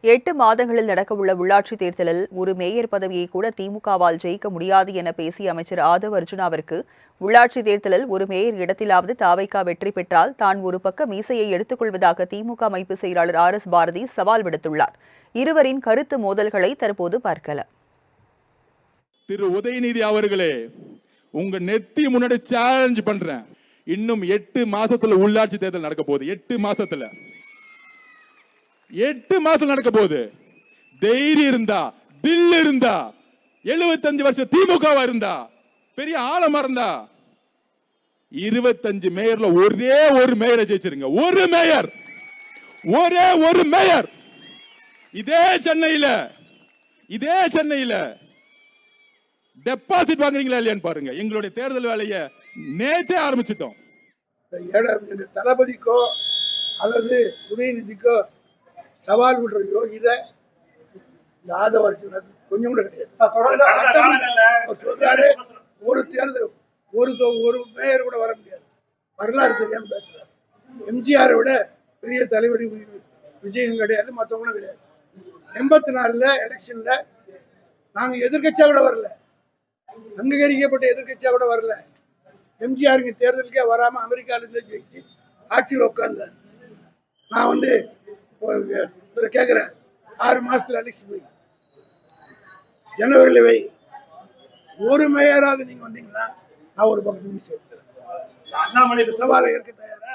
8 மாதங்களில் நடக்கவுள்ள உள்ளாட்சித் தேர்தலில் ஒரு மேயர் பதவியை கூட திமுகவால் ஜெயிக்க முடியாது என பேசிய அமைச்சர் ஆதவ் அர்ஜுனாவிற்கு உள்ளாட்சித் தேர்தலில் ஒரு மேயர் இடத்திலாவது தாவைக்கா வெற்றி பெற்றால் தான் ஒரு பக்க மீசையை எடுத்துக் கொள்வதாக திமுக அமைப்பு செயலாளர் RS பாரதி சவால் விடுத்துள்ளார். இருவரின் கருத்து மோதல்களை தற்போது பார்க்கலாம். திரு உதயநிதி அவர்களே, உங்க நெத்தி முன்னாடி சேலஞ்ச் பண்றேன். இன்னும் 8 மாசத்துல உள்ளாட்சி தேர்தல் நடக்க போகுது. 8 மாசத்துல 8 மாசம் நடக்க போகுது. தைரியம் இருந்தா, தில் இருந்தா, 75 வருஷம் திமுகவா இருந்தா, பெரிய ஆழமா இருந்தா 25 மேயர்ல ஒரே ஒரு மேயரை ஜெயிச்சிருங்க. ஒரு மேயர், ஒரே ஒரு மேயர். இதே சென்னையில டெபாசிட் வாங்குறீங்களா இல்லையான்னு பாருங்க. எங்களுடைய தேர்தல் வேலையை நேற்றே ஆரம்பிச்சிட்டோம். தளபதிக்கோ அல்லது உதயநிதிக்கோ சவால் விடுற யோகிதை இந்த ஆதவ அர்ஜுனாக்கு கொஞ்சம் கூட கிடையாது. சொல்றாரு ஒரு தேர்தல் ஒரு மேயர் கூட வர முடியாது. வரலாறு தெரியாம பேசுறாரு. எம்ஜிஆரை விட பெரிய தலைவர் விஜயம் கிடையாது, மற்றவங்களும் கிடையாது. 84 எலெக்ஷன்ல நாங்க எதிர்கட்சியா கூட வரல, அங்கீகரிக்கப்பட்ட எதிர்கட்சியா கூட வரல. எம்ஜிஆர் இங்க தேர்தலுக்கே வராம அமெரிக்கால இருந்து ஜெயிச்சு ஆட்சியில் உட்கார்ந்தார். நான் கேட்கிறேன், 6 மாசத்துல எலெக்ஷன் போய் ஜனவரியில் வை, ஒரு மேயராவது நீங்க வந்தீங்கன்னா நான் ஒரு பக்கத்து சேர்த்துக்கிறேன். அண்ணாமலை சவாலை ஏற்க தயாரா?